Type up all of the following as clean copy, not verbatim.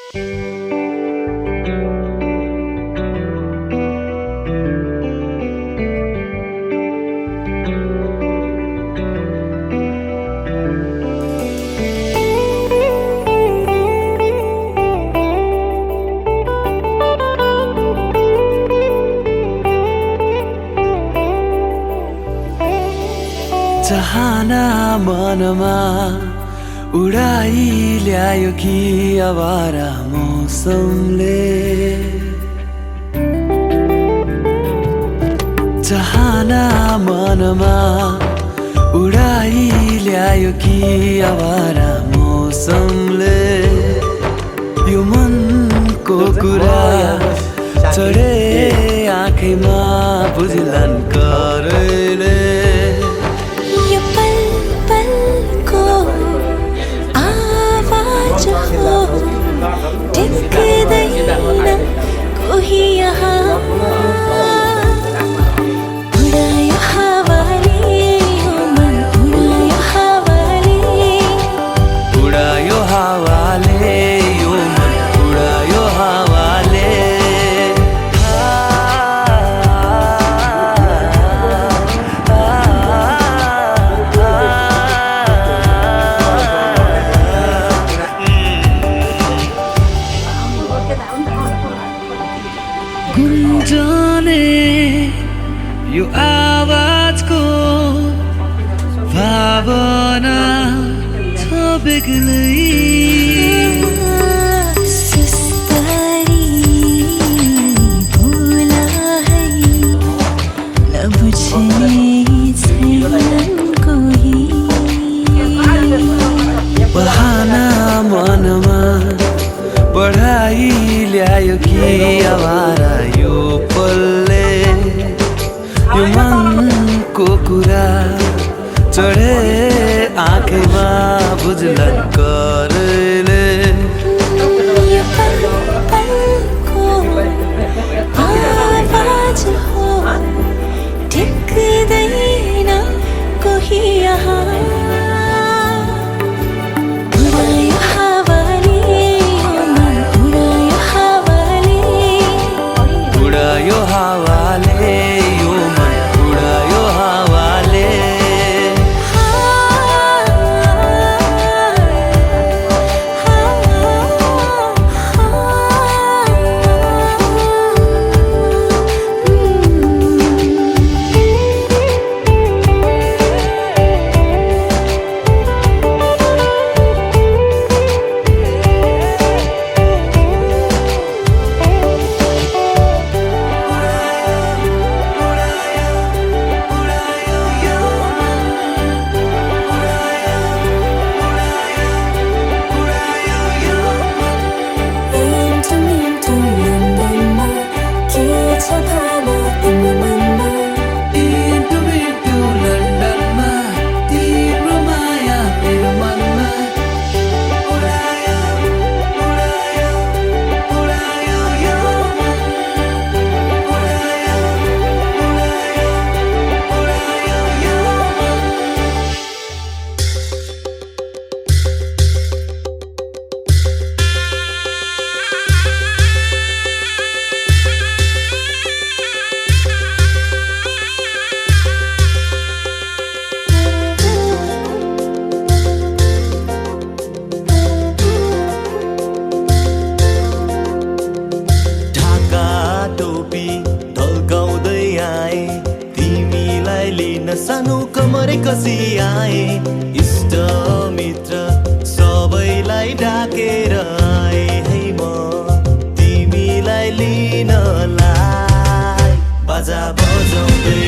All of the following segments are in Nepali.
चाहना मनमा उडाई ल्यायो कि आवारा मौसमले। चाहना मनमा उडाई ल्यायो कि आवारा मौसमले। यो मनको कुरा चढे आँखैमा बुझ्लान् करैले। कोही यहाँ उडायो हावाले, यो मन उडायो हावाले। उडायो हावाले, यो मन उडायो हावाले। गुन्जने यो आवाजको भावना छ बेग्लै। सुस्तरी भोला है, नबुझ्ने छैनन् कोही। बहाना मनमा बढाई ल्यायो कि आवारा यो पलले। यो मनको कुरा चढे आँखैमा बुझ्लान् करैले। यो पलको आवाज हो, टिक्दैन कोही यहाँ। उडायो हावाले, यो मन उडायो हावाले। उडायो हावाले, यो मन उडायो हावाले। सानो कमरे कसी आए, इष्ट मित्र सबैलाई ढाकेर आए है म तिमीलाई लिनलाई। बाजा बजाउँदै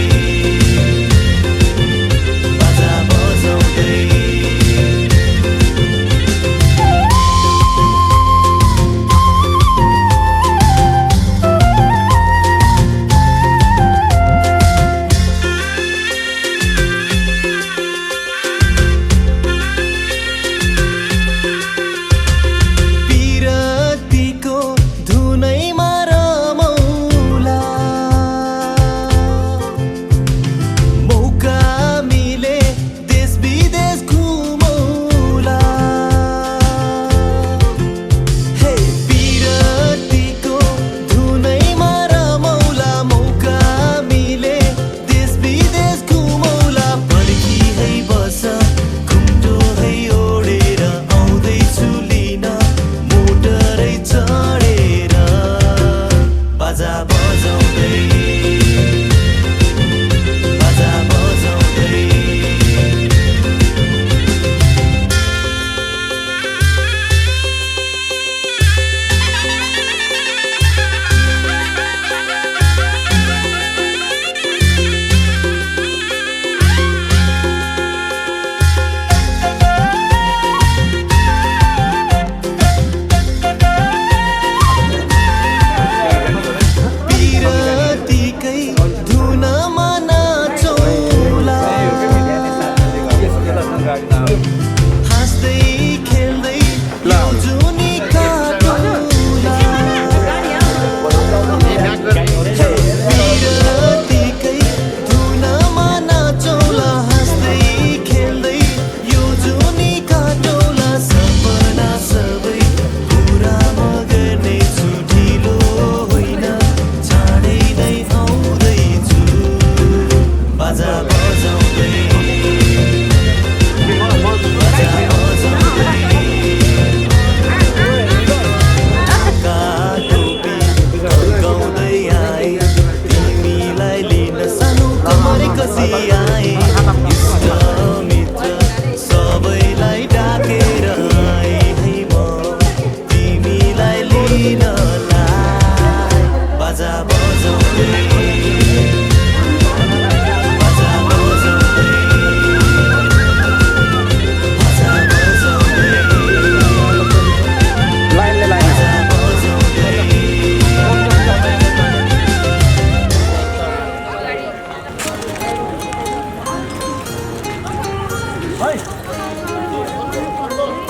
बाजा बजाउँदै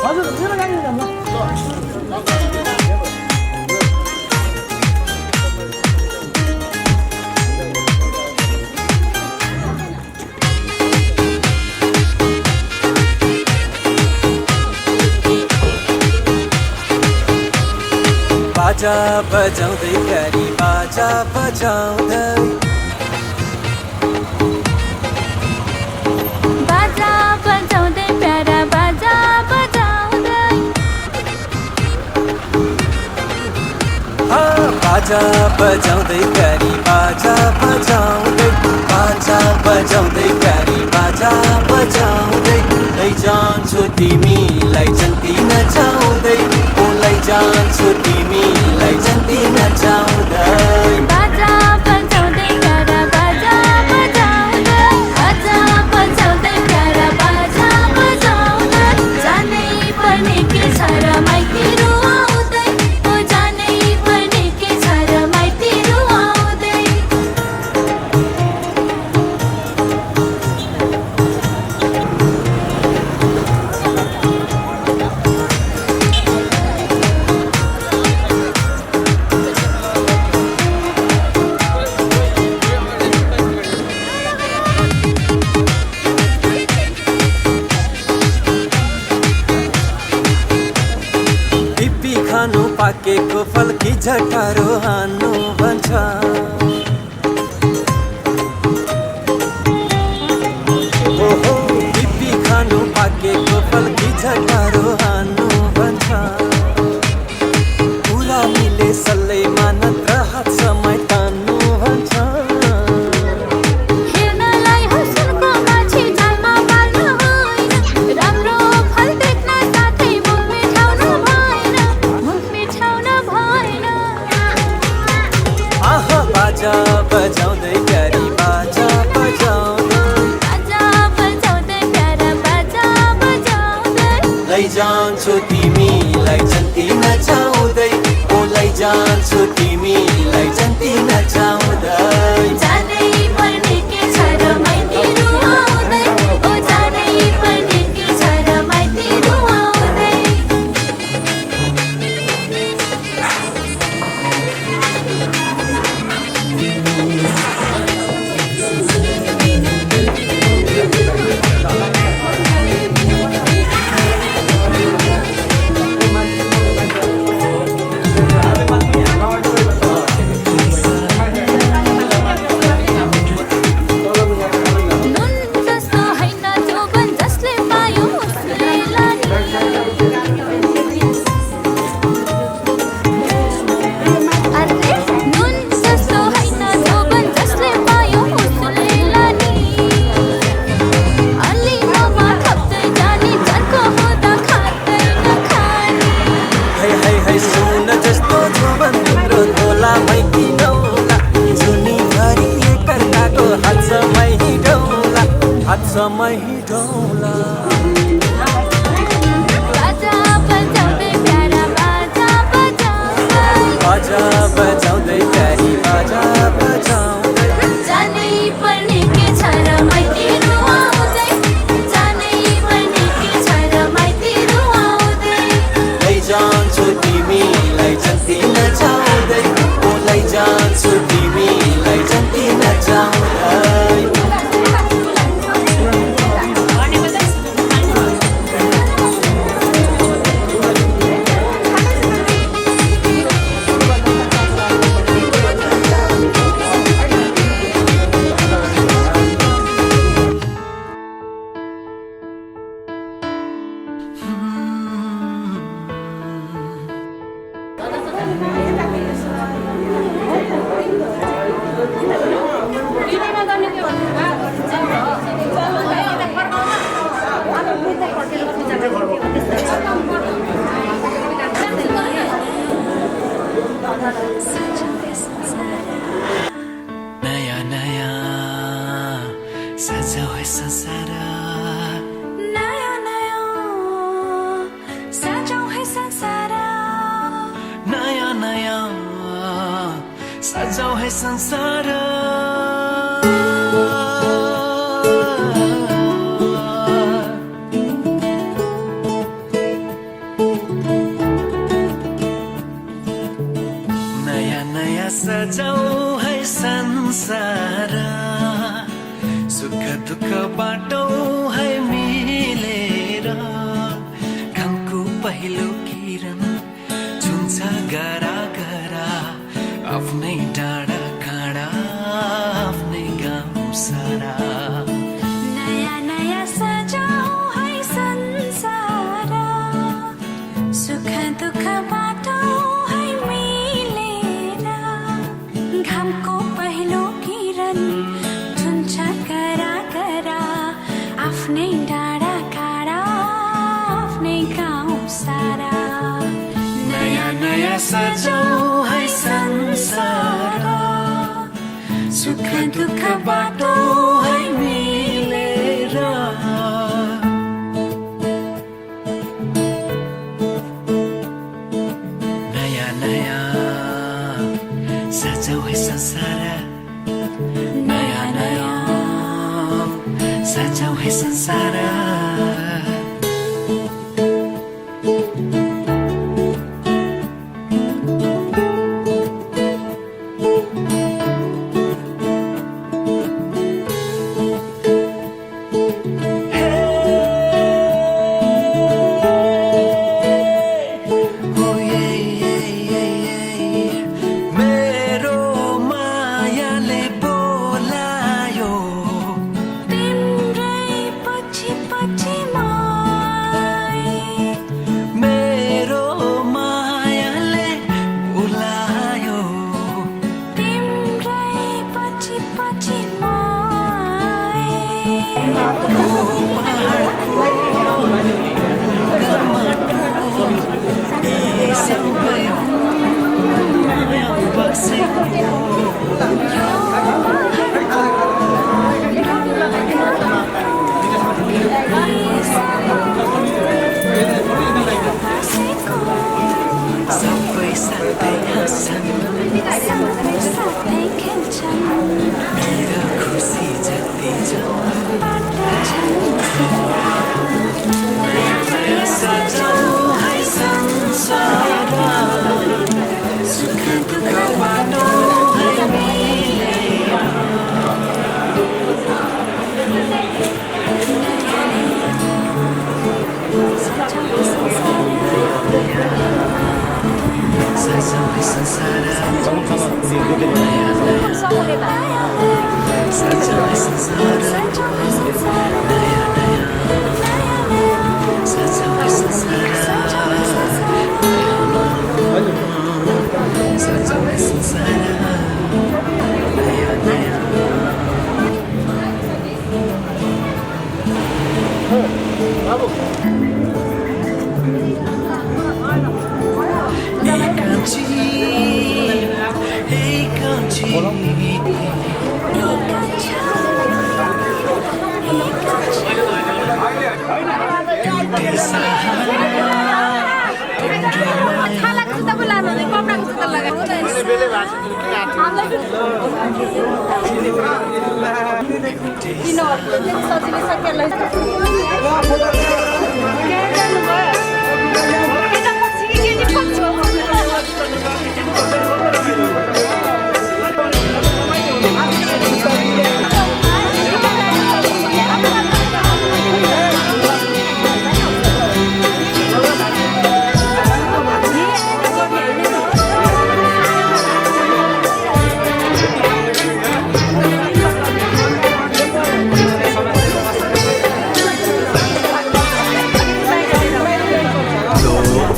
हजुर मेरो गाडी जान्छ बाजा बजाउँदै प्यारी बाजा बजाउँदै बाजा बजाउँदै प्यारा बाजा बजाउँदै बाजा बजाउँदै प्यारी बाजा बजाउँदै बाजा बजाउँदै प्यारी बाजा बजाउँदै लैजान्छु तिमीलाई जन्ती नचाउँदै ओ लैजान्छु तिमीलाई जन्ती नचाउँदै बाजा बजाउँदै प्यारा बाजा बजाउँदै बाजा बजाउँदै प्यारा बाजा बजाउँदै जानै पर्ने के छ र माइतीहरू आउँदै ओ जानै पर्ने के छ र माइतीहरू आउँदै पिपी खानु पाकेको फल कि झटारो हान्नु भन्छ ओहो पिपी खानु पाकेको फल कि झटारो हान्नु भन्छ कुरा मिले सल्लैमा नत्र हात समय तान्नु भन्छ हेर्नलाई हुसुरको माछी जालमा पाल्नु होइन राम्रो फल देख्न साथै मुख मिठाउनु भएन आहा बाजा बजाउँदै प्यारी बाजा बजाउँदै बाजा बजाउँदै प्यारा बाजा बजाउँदै लैजान्छु तिमीलाई जन्ती नचाउँदै ओ लैजान्छु तिमीलाई जन्ती नचाउँदै जानै पर्ने के छ र माइतीहरू आउँदै ओ जानै पर्ने के छ र माइतीहरू आउँदै नुन जस्तो होइन जोबन जसले पायो उसले लाने अरे नुन जस्तो होइन जोबन जसले पायो उसले लाने अलि नमा थप्दै जाने जनको हुँदा खाँदैन खाने है है है सुन जस्तो जोबन तिम्रो धोला मै किनौला जुनीभरि एकअर्काको हात समय डौला हात समय डौला बाजा बजाउँदै प्यारा बाजा बजाउँदै बाजा बजाउँदै प्यारी बाजा बजाउँदै जानै पर्ने के छ र माइतीहरू आउँदै जानै पर्ने के छ र माइतीहरू आउँदै लैजान्छु तिमीलाई जन्ती नचाउँदै ओ लैजान्छु तिमीलाई जन्ती नचाउँदै नयाँ नयाँ सजाऊ है संसार नयाँ नयाँ सजाऊ है संसार नयाँ नयाँ सजाऊ है संसार संसार सुख दुःख बाटौँ है मिलेर घामको पहिलो किरण छुन्छ गरा गरा आफ्नै डाँडा काँडा आफ्नै गाउँ सारा नयाँ नयाँ सजाऊ है संसार सुख दुःख बाटौँ है मिलेर घामको पहिलो किरण छुन्छ गरा गरा आफ्नै डाँडा काँडा आफ्नै गाउँ सारा नयाँ नयाँ सजाऊ है संसार सुख दुःख बाटौँ है मिलेर नयाँ नयाँ सजाऊ है संसार नयाँ नयाँ सजाऊ है संसार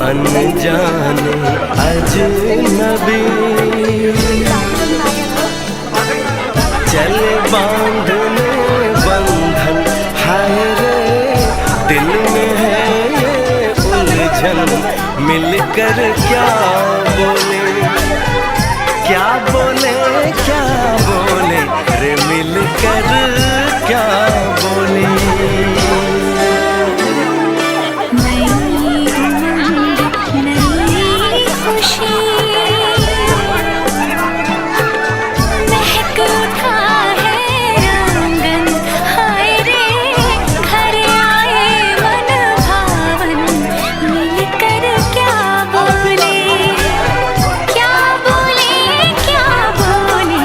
अनजाने अजनबी चले बांधने बंधन हाय रे दिल में है ये उलझन मिलकर क्या बोले क्या बोले क्या बोले रे मिलकर क्या बोले क्या बोले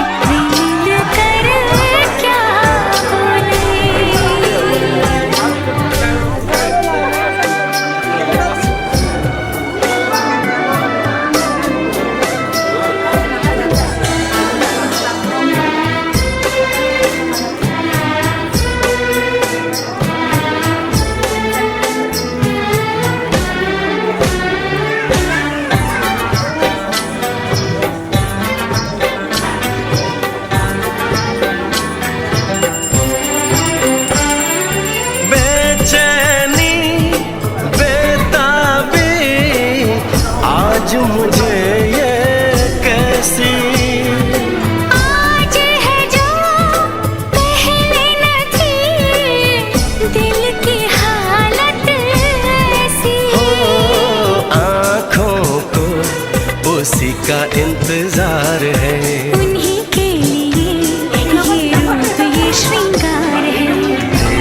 का इंतजार है। उन्हीं के लिए ये रूप ये श्रृंगार है।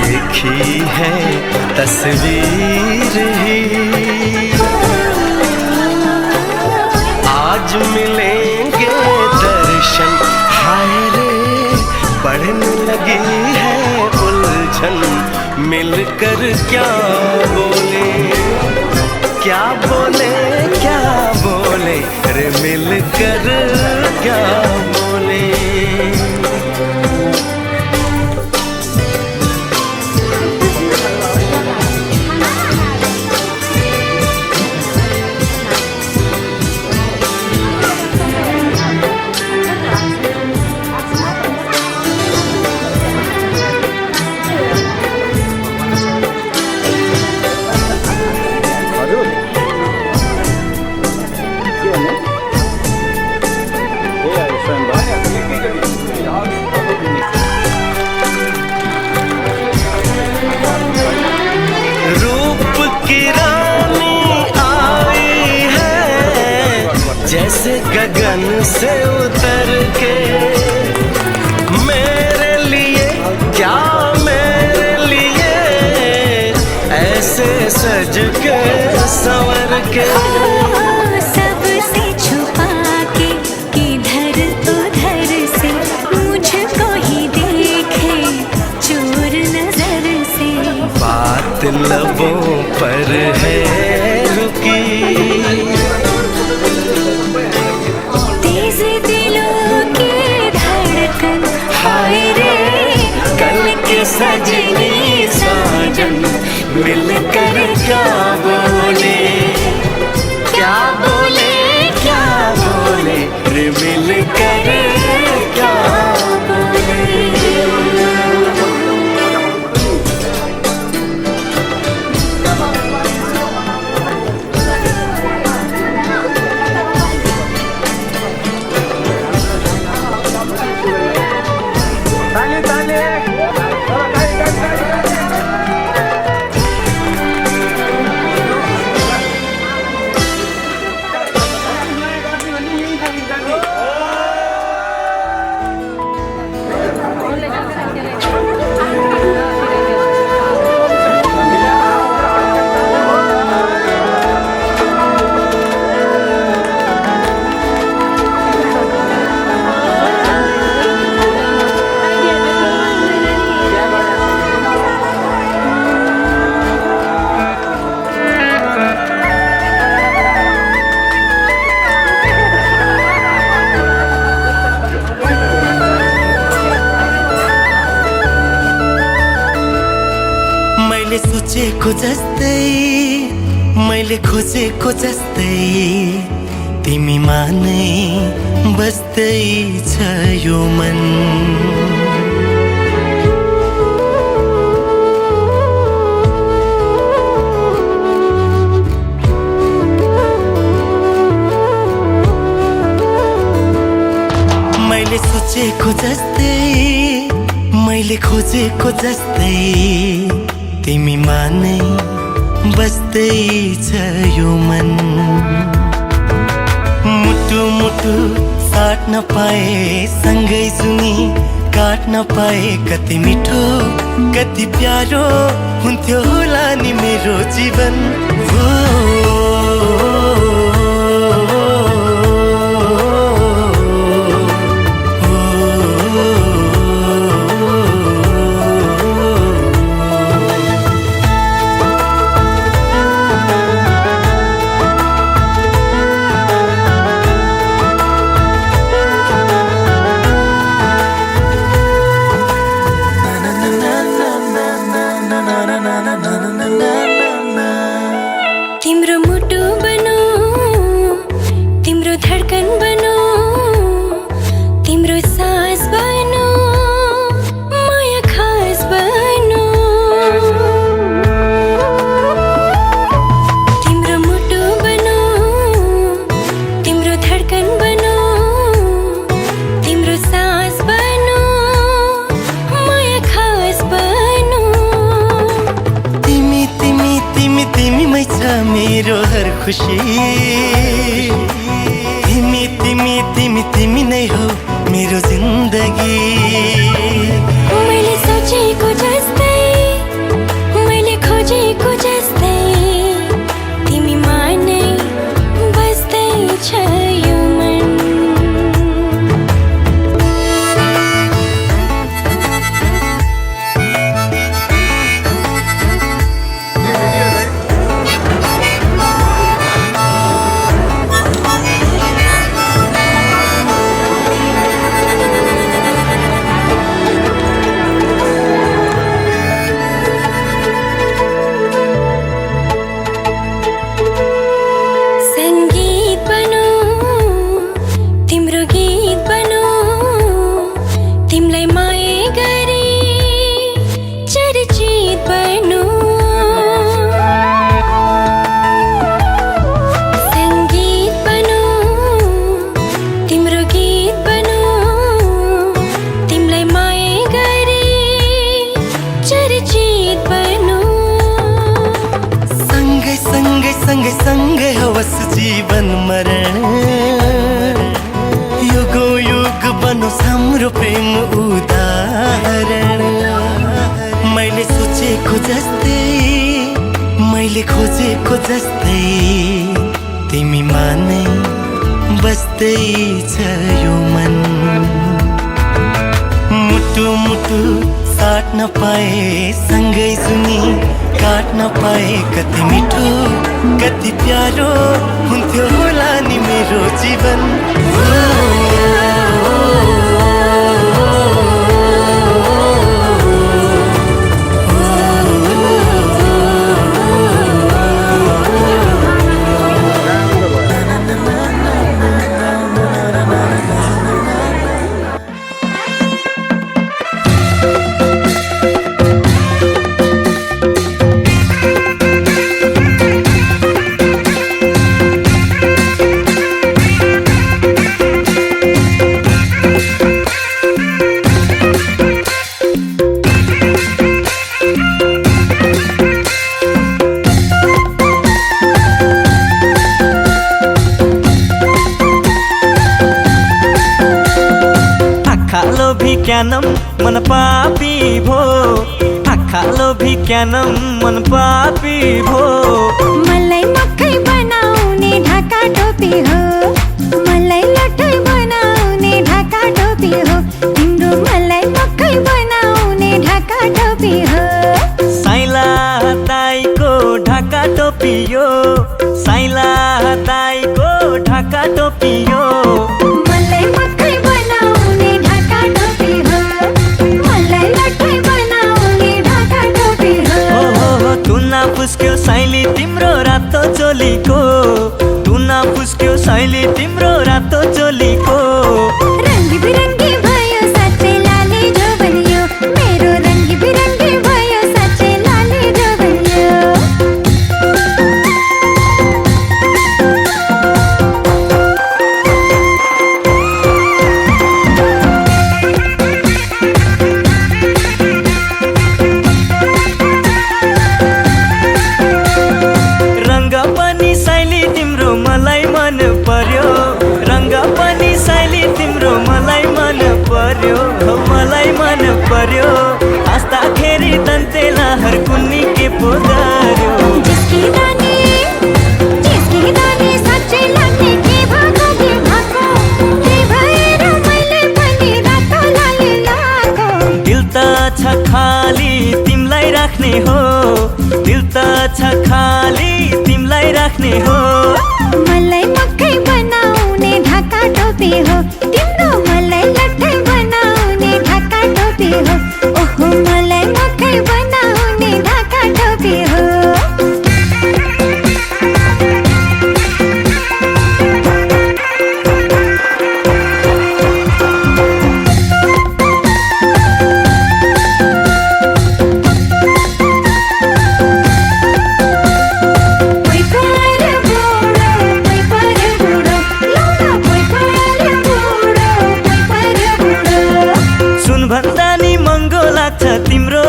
देखी है तस्वीर ही, आज मिलेंगे दर्शन। हाय रे बढ़ने लगी है उलझन, मिलकर क्या बोले, क्या बोले, क्या बोले रे मिलकर क्या बोले। रूप की रानी आई है जैसे गगन से उतर के, मेरे लिए क्या मेरे लिए ऐसे सज के संवर के। सबसे छुपा के किधर उधर से मुझको ही देखे चोर नजर से। बात लबों पर है रुकी, तेज दिलों की धड़कन। हाय रे कल के सजनी साजन, मिलकर क्या बोले, क्या बोले, क्या बोले रे मिलकर क्या बोले। मैले सोचेको जस्तै, मैले खोजेको जस्तै तिमीमा नै बस्दै छ यो मन। मैले सोचेको जस्तै, मैले खोजेको जस्तै तिमीमा नै बस्दै छ यो मन। मुटु मुटु साट्न पाए, सँगै सुनी काट्न पाए, कति मिठो कति प्यारो हुन्थ्यो होला नि मेरो जीवन। तिम्रो मुटु बनो, तिम्रो धडकन बनो, तिम्रो सास बनो, माया खास बनो। तिम्रो मुटु बनो, तिम्रो धडकन बनो, तिम्रो सास बनो, माया खास बनो। तिमी तिमी तिमी तिमी मै छ मेरो हर खुसी, तिमी तिमी नै हो मेरो जिन्दगी। मैले सोचेको जस्तै मैले खोजेको जस्तै तिमीमा नै बस्दैछ यो मन। सँगै सँगै हवस जीवन मरण, युग युग बनोस् हाम्रो प्रेम उदाहरण। मैले सोचेको जस्तै मैले खोजेको जस्तै तिमीमा नै बस्दैछ यो मन। मुटु मुटु साट्न पाए सँगै सुनी काट्न पाए कति मिठो कति प्यारो हुन्थ्यो होला नि मेरो जीवन। लोभिक्यानम मन पापी भो, आँखा लोभिक्यानम मन पापी भो। मलाई मकै बनाउने ढाका टोपी हो, मलाई लट्टै बनाउने ढाका टोपी हो, तिम्रो मलाई मकै बनाउने ढाका टोपी हो। साइला दाइको ढाका टोपी यो, साइला दाइको ढाका टोपी यो। मलाई मकै बनाउने ढाका टोपी हो, मलाई लट्टै बनाउने ढाका टोपी हो। तुना फुस्क्यो साइली तिम्रो रातो चोलीको, तुना फुस्क्यो साइली तिम्रो रातो चोलीको। रङ्गी बिरङ्गी भयो साँच्चै लाले जो बनियो, मेरो रङ्गी बिरङ्गी भयो साँच्चै लाले जो बनियो। रङ्ग पनि साइली तिम्रो मलाई मन पर्यो, रङ्ग पनि साइली तिम्रो मलाई मन पर्यो, मलाई मन पर्यो। हाँस्दाखेरि दन्तेला हर कुन्नी के पोदार्यो। जिस्की दानी साँच्चै लाग्ने के भएको के भएको, के भएर मैले पनि रातो लाले लाको। दिल त छ खाली तिमलाई राख्ने हो, दिल त छ खाली तिमलाई राख्ने हो। मलाई मकै बनाउने ढाका टोपी हो, तिम्रो मलाई लट्टै बनाउने ढाका टोपी हो। ओहो मलाई मकै बनाउने ढाका टोपी हो। सुन भन्दा नि महँगो लाग्छ तिम्रो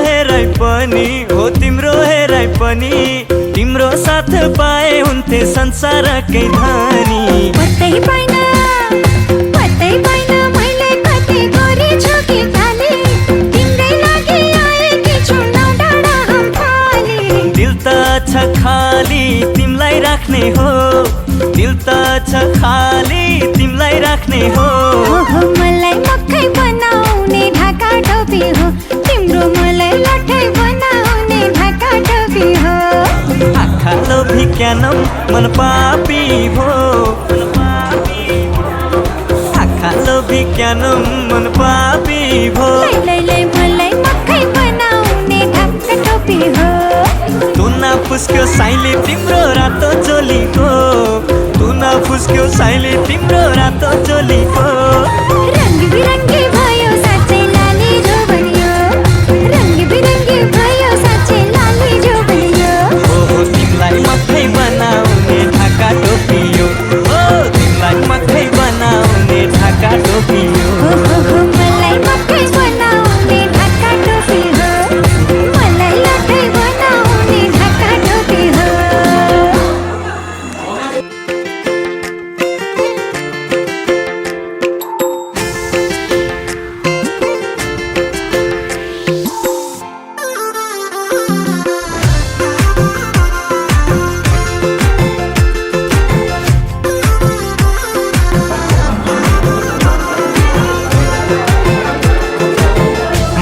हेराइ पनि, हो तिम्रो हेराइ पनि। तिम्रो तिम्रो साथ पाए हुन्थे संसारकै धनी पत्तै पाइन मैले कति गरेछु कि खाली तिम्रै लागि आएकी छु न डाँडा हम खाली दिल त छ खाली तिमलाई राख्ने हो दिल त छ खाली तिमलाई राख्ने हो मलाई मक्खै बनाउने ढाका टोपी हो तिम्रो मलाई लठै बनाउने ढाका टोपी हो आँखा लोभी क्यानम मन पापी भो आँखा लोभी क्यानम मन पापी भो लै मलाई मक्खै बनाउने ढाका टोपी हो तुना फुस्क्यो साइले तिम्रो रातो चोलीको तुना फुस्क्यो साइले तिम्रो रातो चोलीको रंग बिरंगी भयो साँच्चै लाली जो बनियो रंग बिरंगी भयो साँच्चै लाली जो बनियो ओ तिमीलाई मक्खै बनाउने ढाका टोपी हो ओ तिमीलाई मक्खै बनाउने ढाका टोपी हो मलाई मक्खै बनाउने ढाका टोपी हो मलाई लठै बनाउने ढाका टोपी हो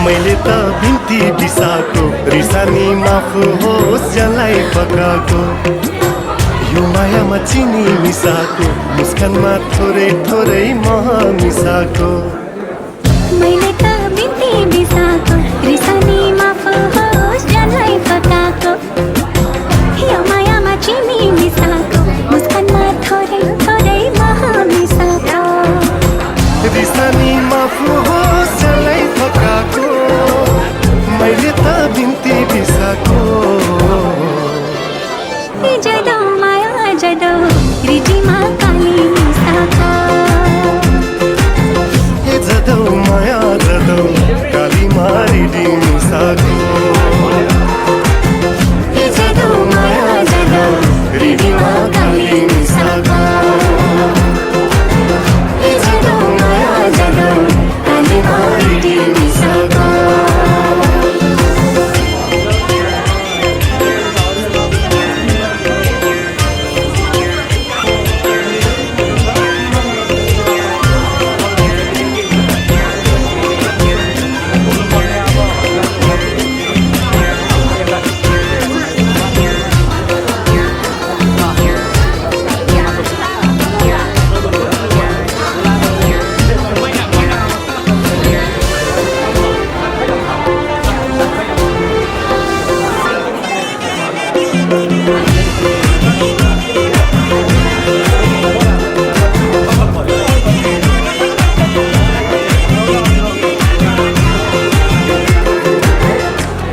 मैले त बिन्ती बिसाको रिसानी माफ होस् जलाई पकाको यो मायामा चिनी मिसाको मुस्कानमा थोरै थोरै मह मिसाको मैले त बिन्ती बिसाको रिसानी माफ होस् जलाई पकाको यो मायामा चिनी मिसाको मुस्कानमा थोरै थोरै मह मिसाको रिसानी माफ होस् जलाई पकाको मैले त बिन्ती बिसाको जदौ माया जदौ रिटीमा काली मिसाको हे जदौ माया जदौ काली मारिडी मिसाको हे जदौ माया जदौ रिडीमा काली मिसाको हे जदौ माया जदौ काली मारिडी मिसाको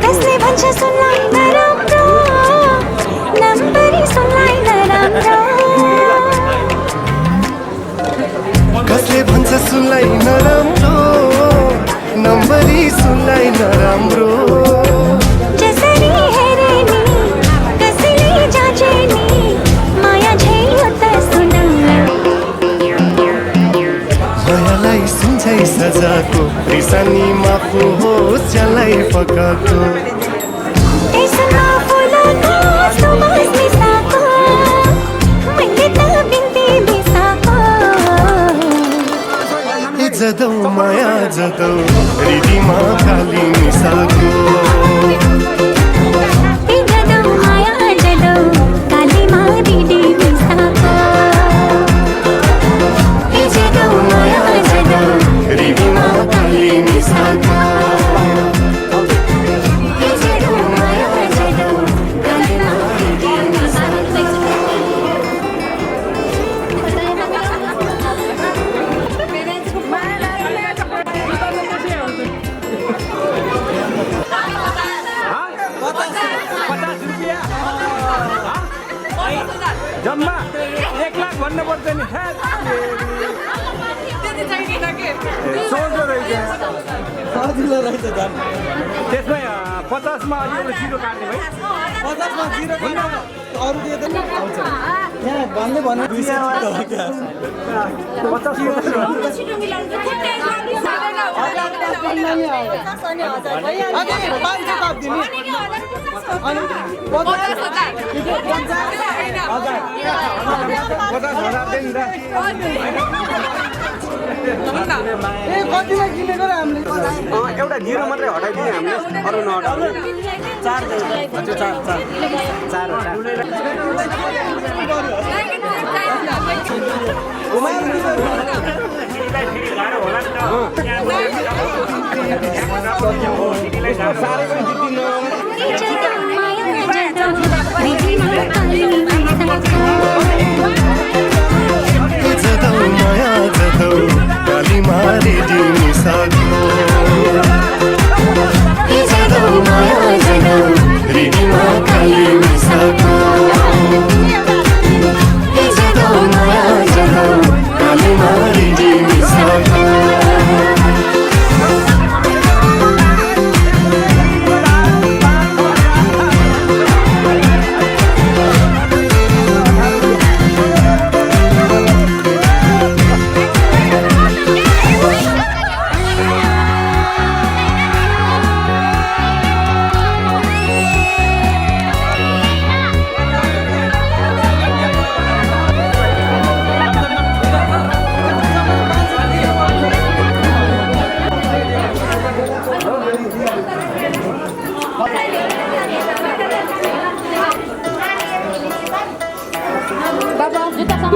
कसले भन्छ सुनलाई नराम्रो नम्बरी सुनलाई नराम्रो कसले भन्छ सुनलाई नराम्रो नम्बरी सुनलाई नराम्रो जसरी हेरे नि कसैले जाँचे नि माया झै त सुन मायालाई सुन्छै सजाको रिसानी माफ होस् जलाई पकाको यसमा फुलको सुवास मिसाको मैले त बिन्ती बिसाको ए जदौ माया जदौ रिडीमा काली मिसाको हे जदौ माया जदौ काली मारिडी मिसाको हे जदौ माया जदौ रिडीमा काली मिसाको हे जदौ माया जदौ काली मारिडी मिसाको जम्मा 1 लाख भन्नु पर्छ नि सोझो रहेछ सजिलो रहेछ झन् त्यसमै 50 मा अलि एउटा जिरो काट्ने भाइ 50 मा जिरो अरू दिए त आउँछ यहाँ भन्दै भन्नु 200 हो क्या 50 छिटो मिलाउनु खुट्टै अझै 500 थप दिने अनि 50,000 दिनु र ए कतिमा किनेको र हामीले एउटा जिरो मात्रै हटाइदिने हामीले अरू नहटाउने 4 हजुर 4 साह्रै पनि जित्दिनु जदौ माया जदौ काली मारिदी निसाको जदौ माया जदौ रिदीमा काली निसाको जदौ माया जदौ काली मारिदी निसाको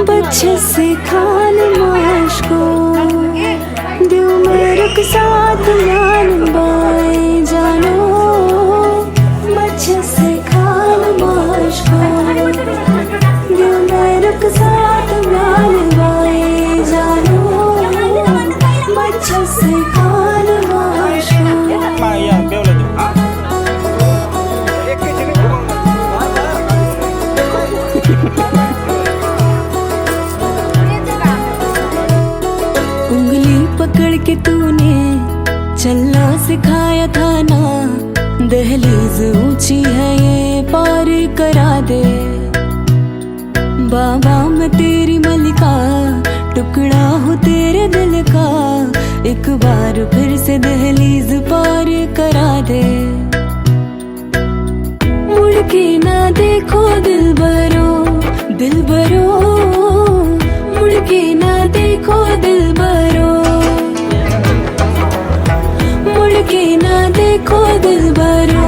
बच्चे से खान माश को दिल में रुक साथ मान बाए जानो बच्चे से खान माश को दिल में रुक साथ मान बाए जानो बच्चे से खान माश को उंगली पकड़ के तूने चलना सिखाया था ना दहलीज ऊंची है ये पार करा दे बाबा मैं तेरी मलिका टुकड़ा हूँ तेरे दिल का एक बार फिर से दहलीज पार करा दे मुड़ के ना देखो दिल भरो मुड़ के ना देखो दिल भरो मुड़ के ना देखो दिल भरो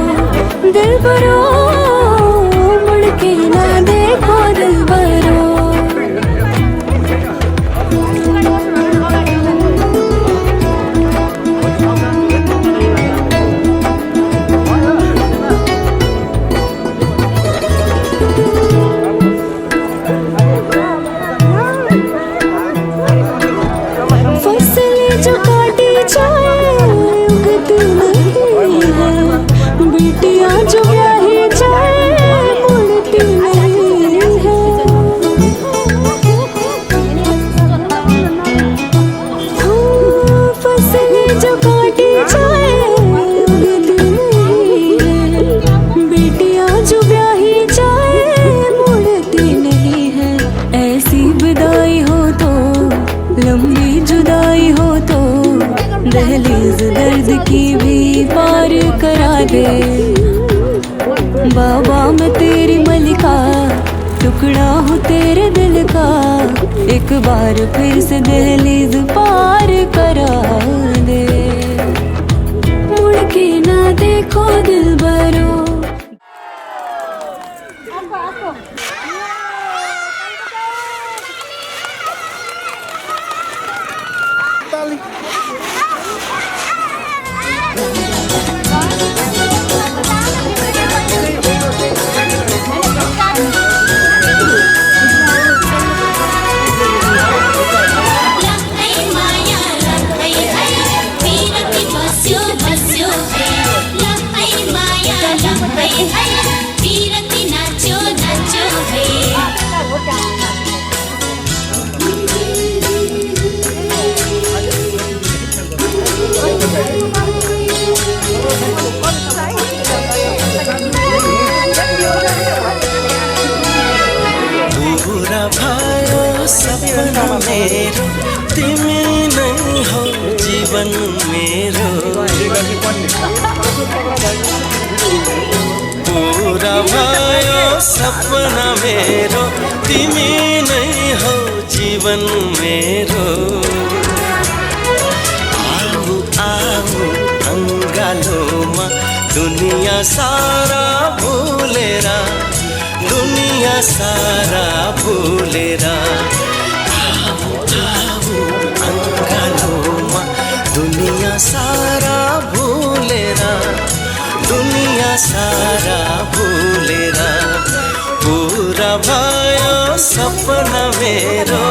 मुड़ के ना देखो दिल भरो फसलें जो काटी जाए उगती नहीं है बेटियां जो ब्याही जाए मुड़ती नहीं है फसलें जो काटी जाए उगती नहीं है बेटियां जो ब्याही जाए मुड़ती नहीं है ऐसी विदाई हो तो लंबी जुदाई हो तो दहलीज दर्द की भी पार करा दे बाबा मैं तेरी मलिका टुकड़ा हूँ तेरे दिल का एक बार फिर से दहलीज पार करा दे मुड़ के ना देखो दिल भरो नाच्यो नाच्यो है जीवन मेरो पूरा भयो सपना मेरो तिमी नै हौ जीवन मेरो आऊ आऊ अंगालोमा दुनिया सारा भूलेर दुनिया सारा भूलेर आऊ आऊ अंगालोमा दुनिया सारा भूलेर दुनिया सारा भूलेर पूरा भयो सपना मेरो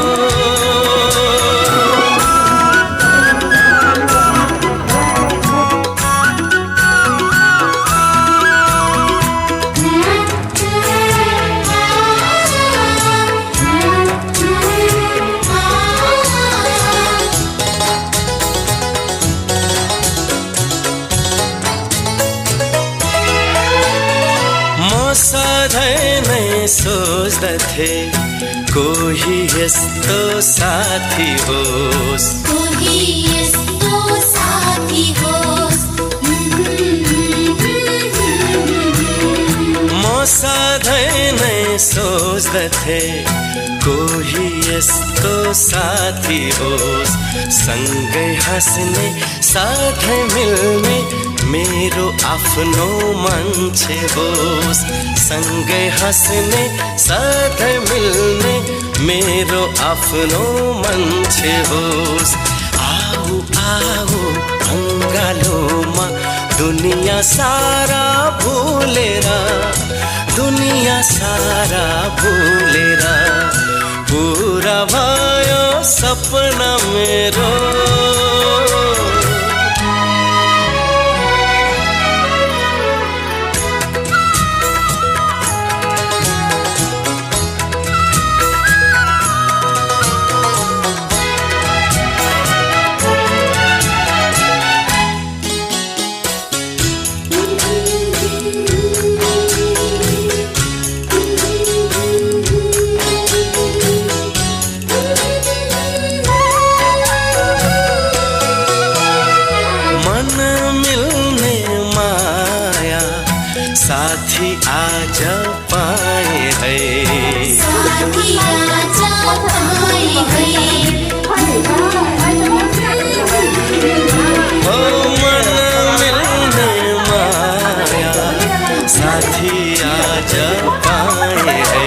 सधैँ नै सोच्दथे कोही यस्तो साथी होस् कोही यस्तो साथी होस् म सधैँ नै सोच्दथे कोही यस्तो साथी होस् सँगै हाँस्ने साथै मिल्ने मेरो आफ्नो मान्छे होस् सँगै हाँस्ने साथै मिल्ने मेरो आफ्नो मान्छे होस् आऊ आऊ अंगालोमा दुनिया सारा भूलेर दुनिया सारा भूलेर पूरा भयो सपना मेरो साथी आज पाए है साथी आज पाए है ओ मन मिल्ने माया साथी आज पाए है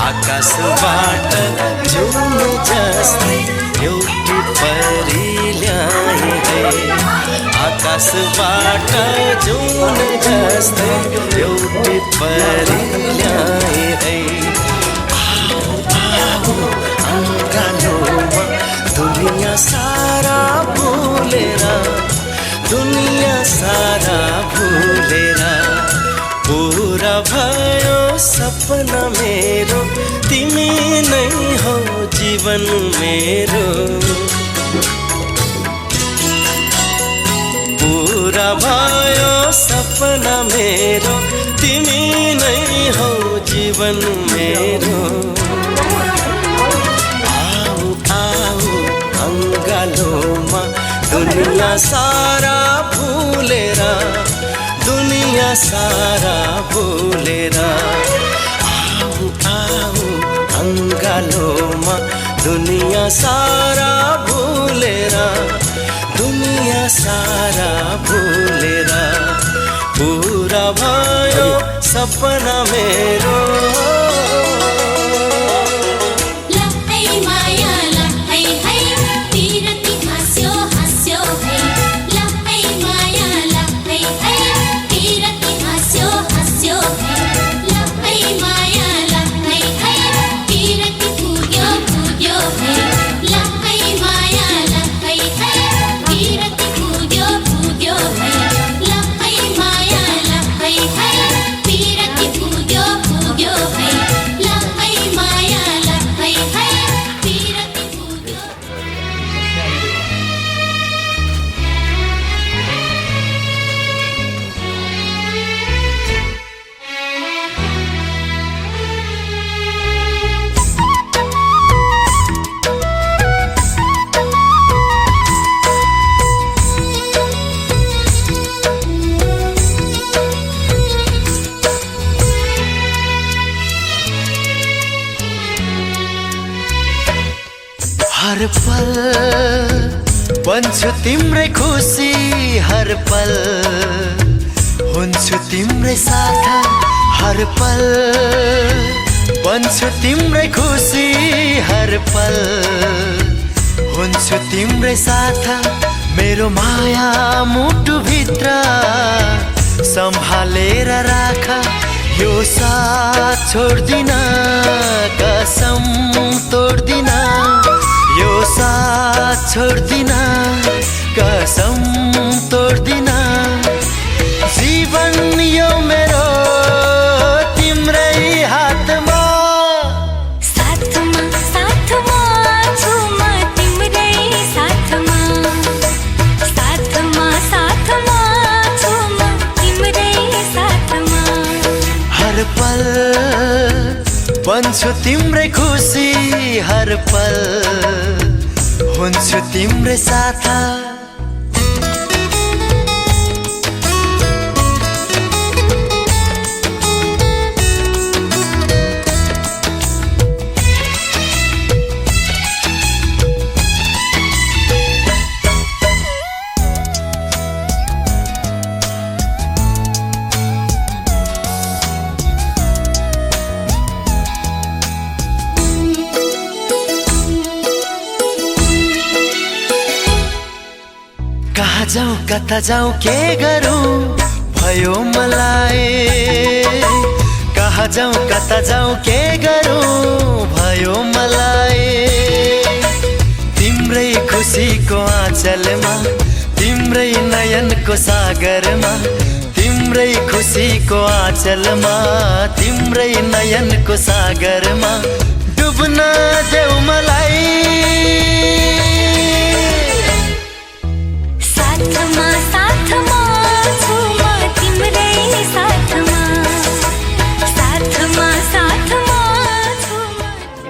आकाशबाट जुन जस्तै एउटी परी ल्याए है आकाशबाट जुन जस्तै एउटी परी ल्याए है आऊ आऊ अंगालोमा दुनिया सारा भूलेर दुनिया सारा भूलेर पूरा भयो सपना मेरो तिमी नै हौ जीवन मेरो पूरा भयो सपना मेरो तिमी नै हौ जीवन मेरो आऊ आऊ अंगालोमा दुनिया सारा भूलेर दुनिया सारा भूलेर आऊ आऊ अंगालोमा दुनिया सारा भूलेर दुनिया सारा भूलेर पूरा भयो सपना मेरो Yo हर पल बन्छु तिम्रै खुसी, हर पल हुन्छु तिम्रै साथ, हर पल बन्छु तिम्रै खुसी, हर पल हुन्छु तिम्रै साथ। मेरो माया मुटु भित्र सम्हालेर राख, यो साथ छोड्दिन, कसम तोड्दिन, यो साथ छोड्दिन, कसम तोड्दिन। जीवन यो मेरो तिम्रै हातमा, साथमा साथमा छु म तिम्रै साथमा, साथमा साथमा छु म तिम्रै साथमा। हर पल बन्छु तिम्रै खुसी, हर पल हुन्छु तिम्रै साथ। कहाँ जाऊँ कता जाऊँ के गरूँ भयो मलाई, कहाँ जाऊँ कता जाऊँ के गरूँ भयो मलाई। तिम्रै खुसीको आँचलमा, तिम्रै नयनको सागरमा, तिम्रै खुसीको आँचलमा, तिम्रै नयनको सागरमा डुब्न देऊ मलाई। साथमा साथमा छु म तिम्रै साथमा, साथमा साथमा छु म।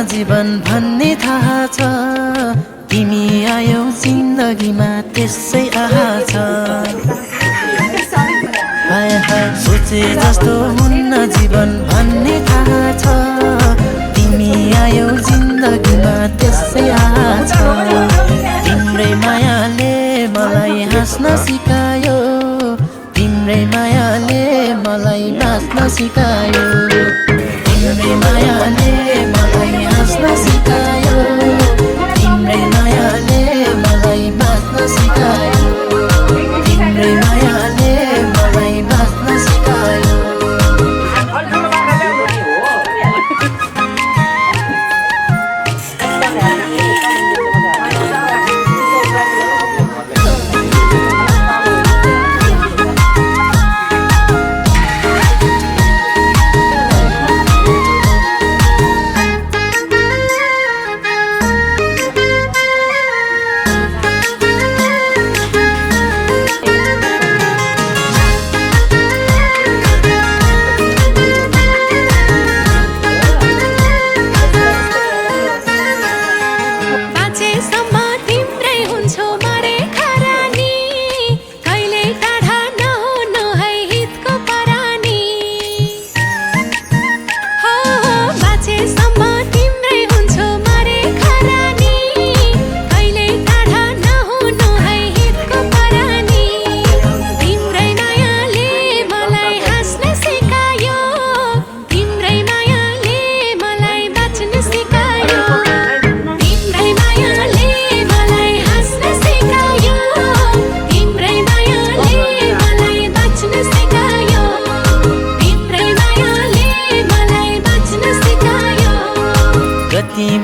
जीवन भन्ने थाहा छ तिमी आयौ जिन्दगीमा त्यसै आहा छ हाय हाय सोचे जस्तो हुन्न जीवन भन्ने थाहा छ तिमी आयौ जिन्दगीमा त्यसै आहा छ तिम्रै मायाले मलाई हाँस्न सिकायो तिम्रै मायाले मलाई नाच्न सिकायो तिम्रै मायाले मलाई हाँस्न सिकायो तिम्रै मायाले मलाई बाँच्न सिकायो तिम्रै मायाले मलाई बाँच्न सिकायो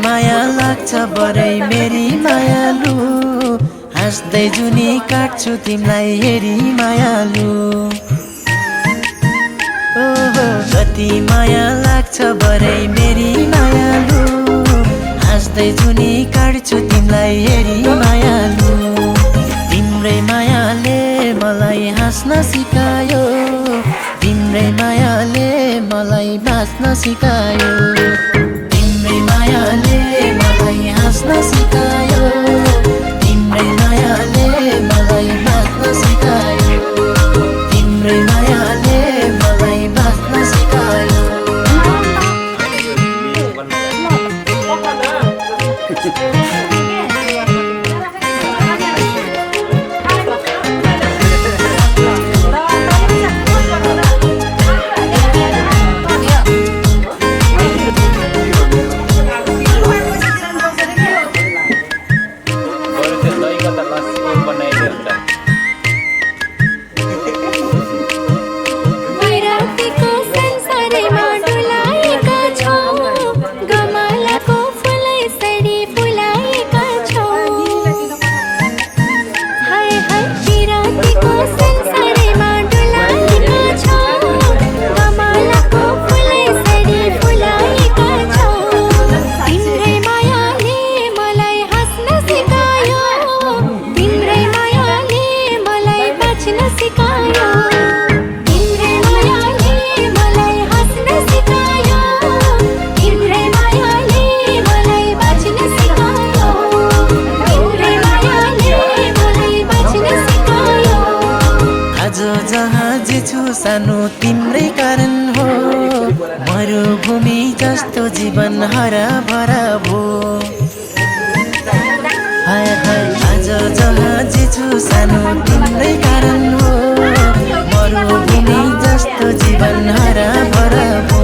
माया लाग्छ बरै मेरी मायालु हाँस्दै जुनी काट्छु तिमीलाई हेरी मायालु ओहो कति माया लाग्छ बरै मेरी मायालु हाँस्दै जुनी काट्छु तिमीलाई हेरी मायालु तिम्रै मायाले मलाई हाँस्न सिकायो तिम्रै मायाले मलाई बाँच्न सिकायो तिम्रै मायाले मलाई हाँस्न सिकायो तिम्रै मायाले मलाई बाँच्न सिकायो तिम्रै मायाले मलाई बाँच्न सिकायो वैराग्यको संसारमा डुलाएका छौँ, गमलाको फुलैसरी फुलाएका छौँ। हाय हाय विरागीको संसारमा डुलाएका छौँ, गमलाको फुलैसरी फुलाएका छौँ। तिम्रै मायाले मलाई हाँस्न सिकायो, तिम्रै मायाले मलाई बाँच्न सिकायो। तिम्रै मायाले मलाई हाँस्न सिकायो, तिम्रै मायाले मलाई बाँच्न सिकायो, तिम्रै मायाले मलाई बाँच्न सिकायो। आज जहाँ जे छु सानो तिम्रै कारण हो, मरुभूमि जस्तो जीवन हरा भरा भो। हाय हाय आज जहाँ जे छु सानो तिम्रै कारण हो, मरुभूमि जस्तो जीवन हरा भरा भो।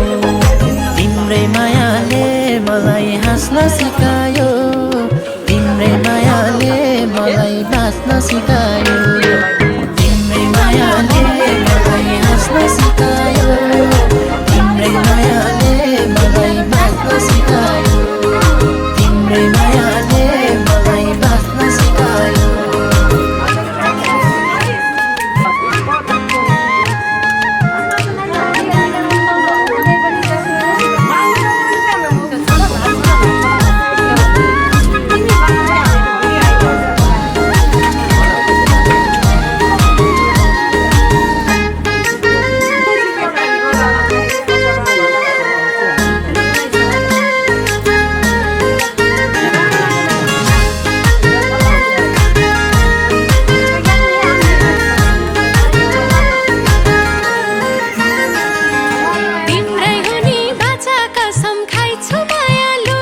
तिम्रै मायाले मलाई हाँस्न सिकायो, तिम्रै मायाले मलाई बाँच्न सिकायो। तिम्रै मायाले मलाई हाँस्न सिकायो, तिम्रै मायाले मलाई बाँच्न सिकायो। तिम्रै मायाले मलाई बाँच्न सिकायो। तिम्रै हुने बाचा कसम खाइछु मायालु,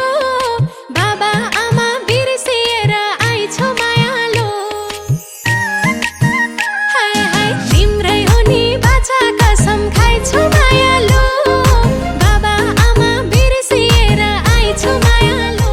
बाबा आमा बिर्सिएर आइछु मायालु। हाय हाय तिम्रै हुने बाचा कसम खाइछु मायालु, बाबा आमा बिर्सिएर आइछु मायालु।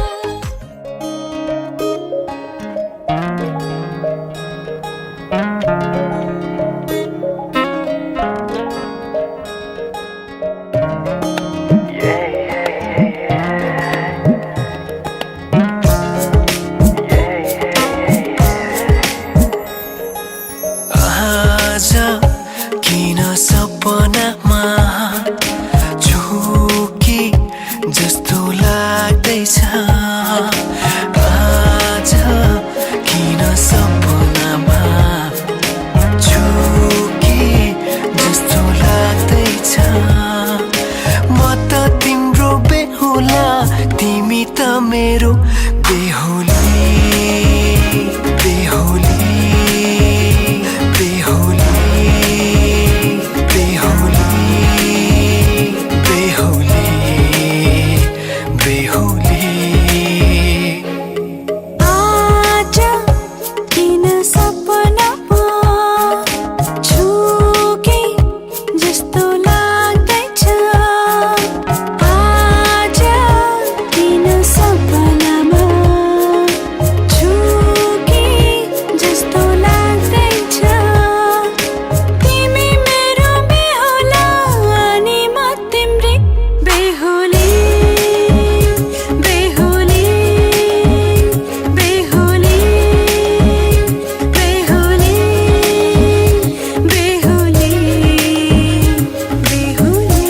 आज किन सपनामा झुकी जस्तो लाग्दैछ। आज किन सपनामा झुकी जस्तो लाग्दैछ। म त तिम्रो बेहुला, तिमी त मेरो बेहुली। बेहुली बेहुली बेहुली बेहुली बेहुली। आज किन सपनामा झुके जस्तो लाग्दैछ। आज किन सपनामा झुके जस्तो लाग्दैछ। तिमी मेरो बेहुला अनि म तिम्रै बेहुली। बेहुली बेहुली बेहुली बेहुली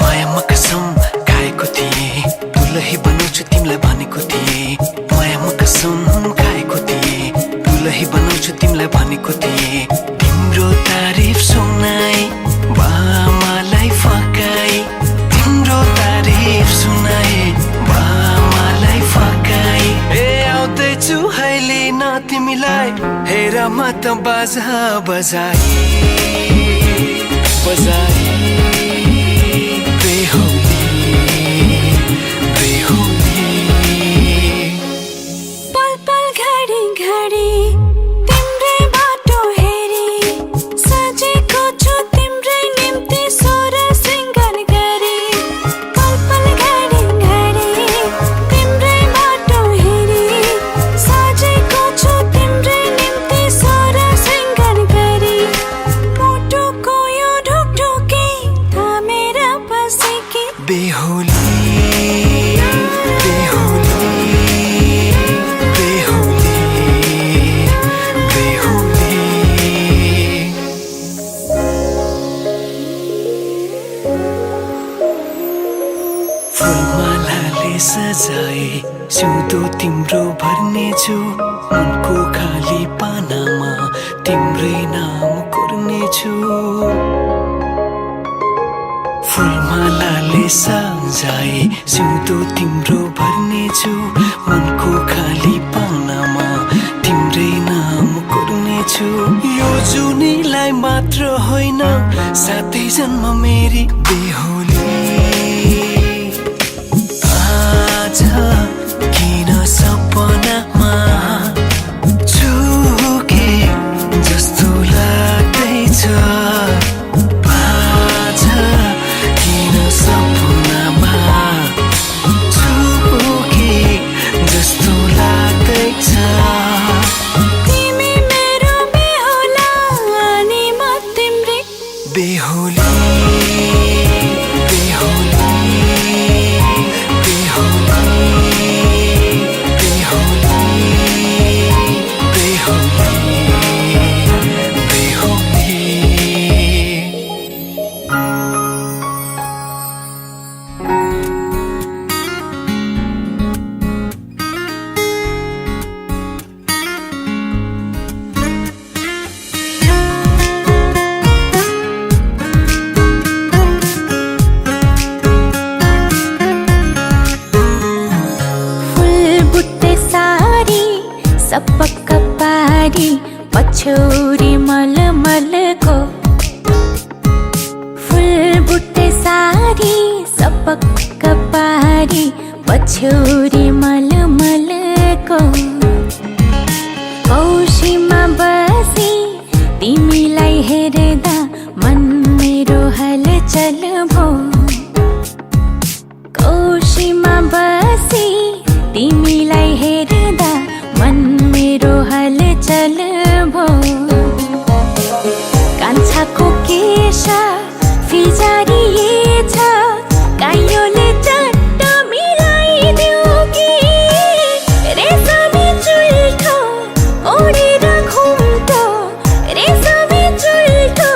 मायामा कसम खाएको थिएँ, दुलही बनाउँछु तिमीलाई भनेको थिएँ। मायामा कसम खाएको थिएँ, दुलही बनाउँछु तिमीलाई भनेको थिएँ। तिम्रो तारिफ सुनाई कुरामा त बाजा बजाए बजाए बेहुली बेहुली पल पल घडी घडी तिम्रै बाटो हेरी सजेको छु तिम्रै निम्ति सोर सिंगार गरी पल पल घडी घडी तिम्रै बाटो हेरी सजेको छु तिम्रै निम्ति सोर सिंगार गरी मुटुको यो ढुकढुकी थामेर बसेकी बेहुली बेहुली बेहुली बेहुली फुलमालाले सजाए सिउँदो तिम्रो भर्नेछु मनको खाली पानामा तिम्रै नाम कोर्नेछु फुलमालाले सजाए सिउँदो तिम्रो भर्नेछु मनको खाली पानामा तिम्रै नाम कोर्नेछु यो जुनीलाई मात्र होइन साथै जन्म मेरी बेहुली आज किन सपनामा चुके जस्तो लाग्दैछ आज किन सपनामा चुके जस्तो लाग्दैछ तिमी मेरो बेहुला अनि म तिम्रै बेहुली बेहुली सपक्क पारी पछौरी मलमलको फुल बुट्टे सारी सपक्क पारी पछौरी मलमलको कौशीमा बसी तिमीलाई हेर्दा मन मेरो हलचल भो कौशीमा बसी तिमीलाई हेर्दा मन मेरो हलचल भो कान्छाको केश फिजारिएछ काइयोले चट्ट मिलाइदेऊ कि रेशमी चुल्ठो ओढेर घुम्टो रेशमी चुल्ठो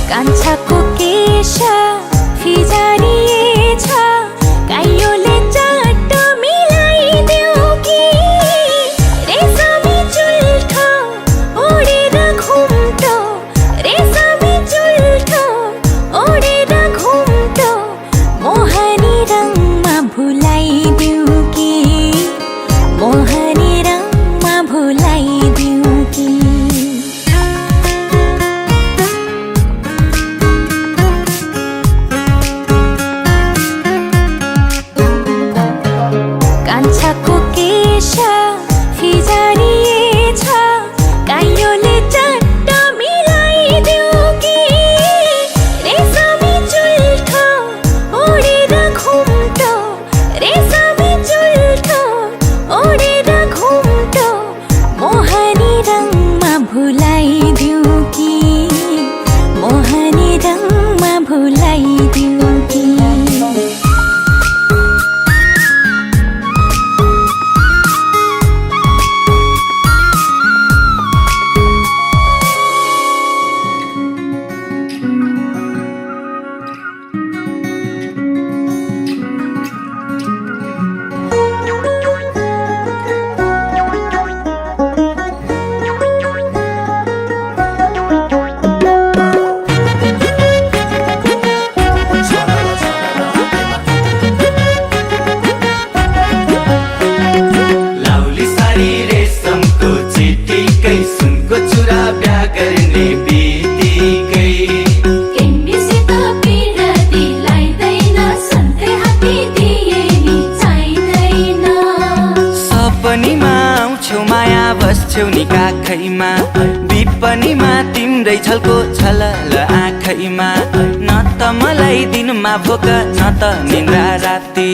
कान्छाको केश फिजारिएछ काइयोले चट्ट मिलाइदेऊ कि रेशमी चुल्ठो ओढेर घुम्टो रेशमी चुल्ठो ओढेर घुम्टो मोहनी रङमा भुलाइदेऊ कि मोहनी रङमा भुलाइदेऊ कि कान्छाको केश फिजारिएछ काइयोले चट्ट मिलाइदेऊ कि रेशमी चुल्ठो ओढेर घुम्टो रेशमी चुल्ठो ओढेर घुम्टो मोहनी रङमा भुलाइदेऊ कि मोहनी रङमा भुलाइदेऊ कि लाउली साडी रेशमको चिटिकै सुनको चुरा बिहा गर्ने बित्तिकै केन्डीसित पिरती लाइदैन सन्ते हात्ती दिए नि चाहिँदैन सपनीमा आउँछौ माया बस्छौ नि काखैमा विपनीमा तिम्रै छलको छलल आँखैमा न त मलाई दिनमा भोक न त निन्द्रा राति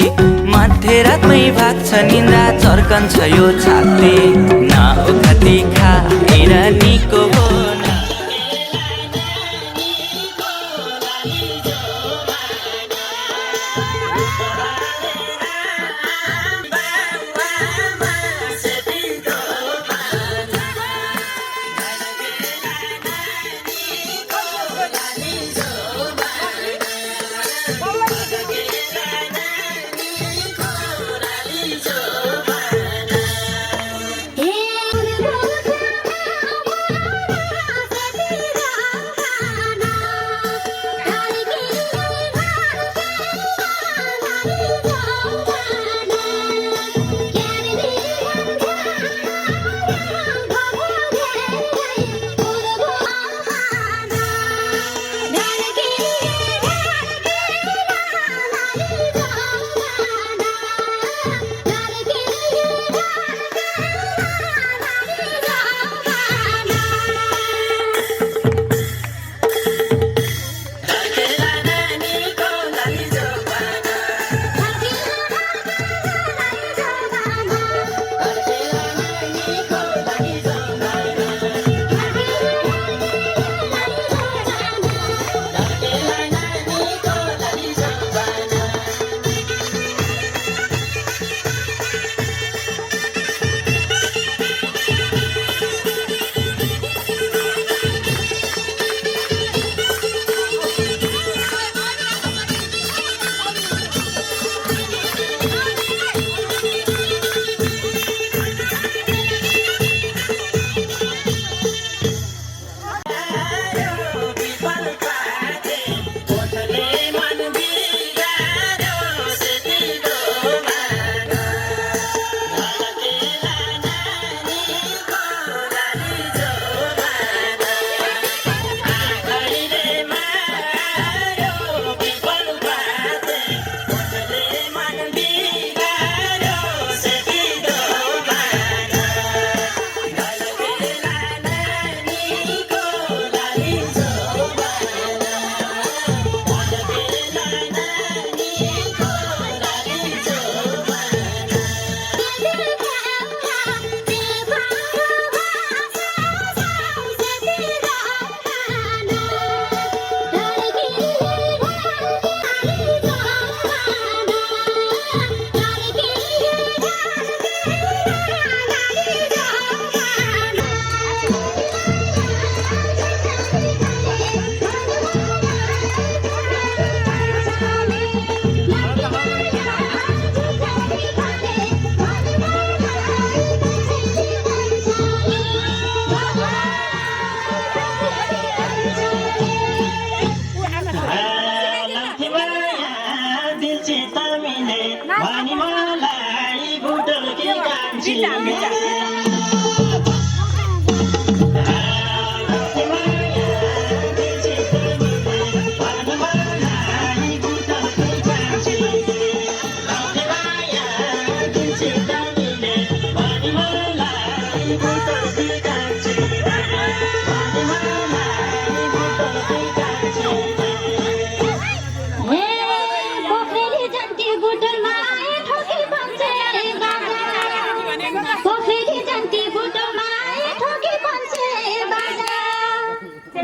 मध्यरातमै भाग्छ निन्द्रा चर्कन्छ यो छाती न ओखती खाएर निको हो न ए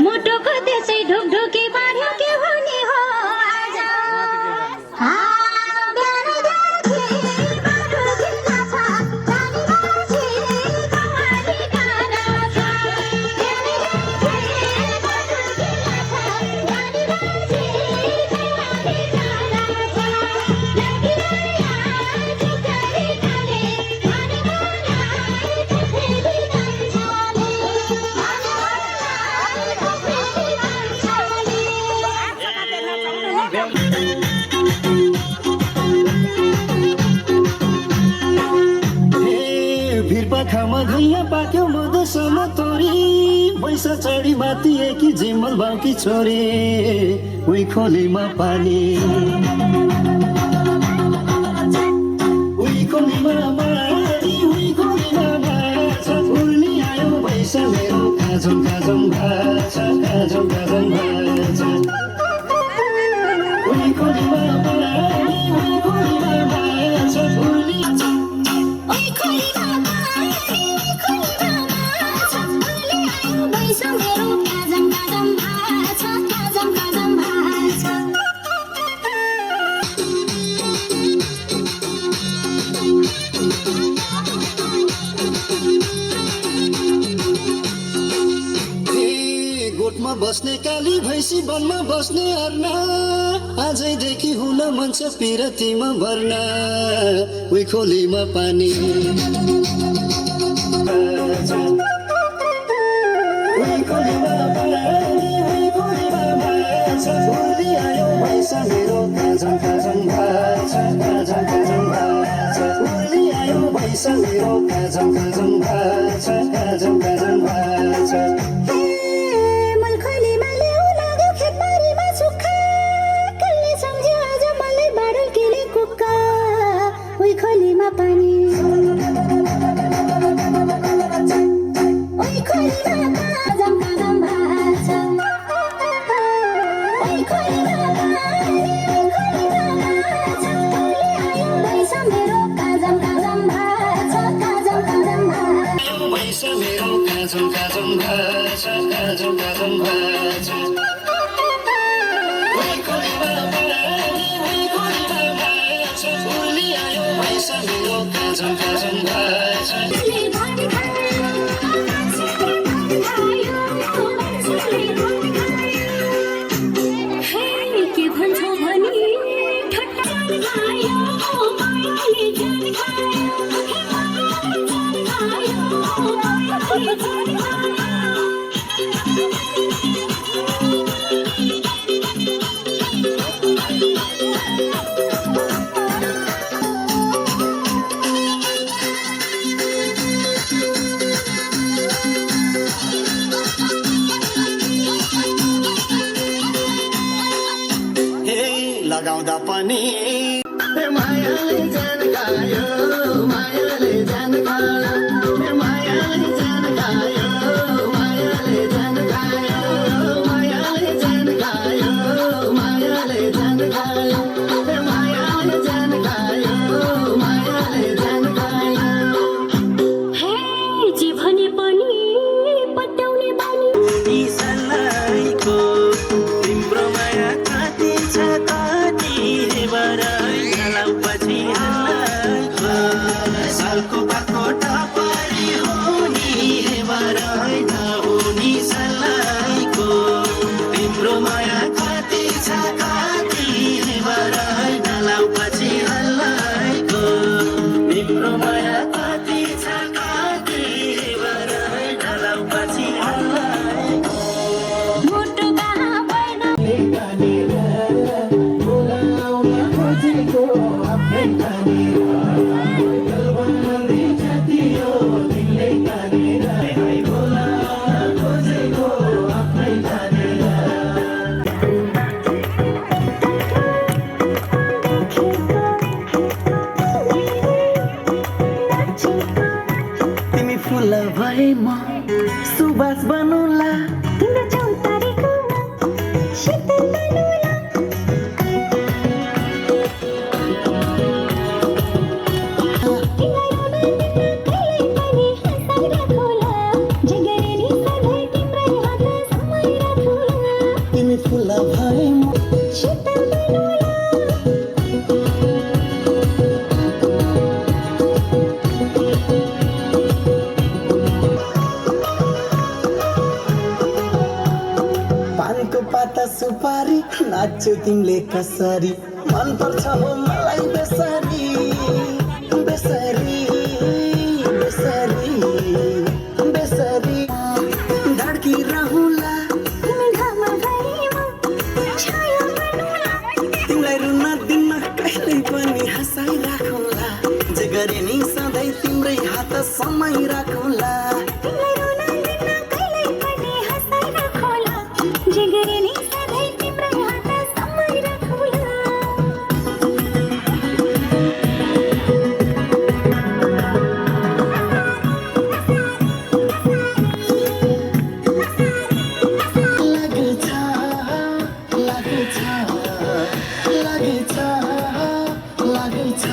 मुटुको त्यसै ढुकढुकी बाँध्यो के हुने हो आज भिरपाखामा धैया पाक्यो मधुसम्म तोरी पैसा चढी मातिए कि जिम्मल बाउकी छोरी उही खोलीमा पानी उही खोलीमा मारी उही खोलीमा माछ उर्नी आयो पैसा मेरो काजम काजम भाछ काजम काजम भाछ उही खोलीमा मारी उही खोलीमा माछ उर्नी गोठमा बस्ने काली भैँसी वनमा बस्ने अर्ना आजैदेखि हुन मन छ पिरतीमा भर्ना उही खोलीमा पानी उही खोलीमा पानी उही खोलीमा माछ उर्नी आयो पैसा मेरो काजम काजम भाछ काजम काजम भाछ उर्नी आयो पैसा मेरो काजम काजम भाछ काजम काजम भाछ खोलीमा पानी ओइ खोलीमा काजम काजम भाछ ओइ खोलीमा पानी खोलीमा माछ आयो पैसा मेरो काजम काजम भाछ काजम काजम भाछ पैसा मेरो काजम काजम भाछ काजम काजम भाछ ओइ खोलीमा पानी ओइ खोलीमा माछ उर्नी आयो पैसा मेरो काजम काजम भाछ के भन्छौ भनी ठट्टा खायो मायाले जान खायो मायाले जान लगाउँदा पनि मायाले जान खायो मायाले जान खायो मायाले जान खायो मायाले जान खायो मायाले जान खायो मायाले जान खायो मायाले जान खायो मायाले जान खायो हे जे भने पनि पत्याउने बानी सलाइको तिम्रो माया कति छ कति बराई पछि सालको बाटो म सुबास बनौला तिम्रो चौतारीकोमा शीतल बनौला तिमी फुला भए म शीतल बनौला पानको पाता सुपारी नाच्यो तिमीले कसरी मन पर्छ हो मलाई बेसरी बेसरी बेसरी बेसरी धड्की रहूला तिमी घाममा भएमा छाया बनौला तिमीलाई रुन दिन कहिल्यै पनि हँसाइ राखौँला जे गरे नि सधैँ तिम्रै हात समय राखौँला तिमीलाई रुन दिन कहिल्यै पनि हँसाइ राखौँला जे गरे नि सधैँ तिम्रै हात समय राखौँला लाग्छ लाग्छ लाग्छ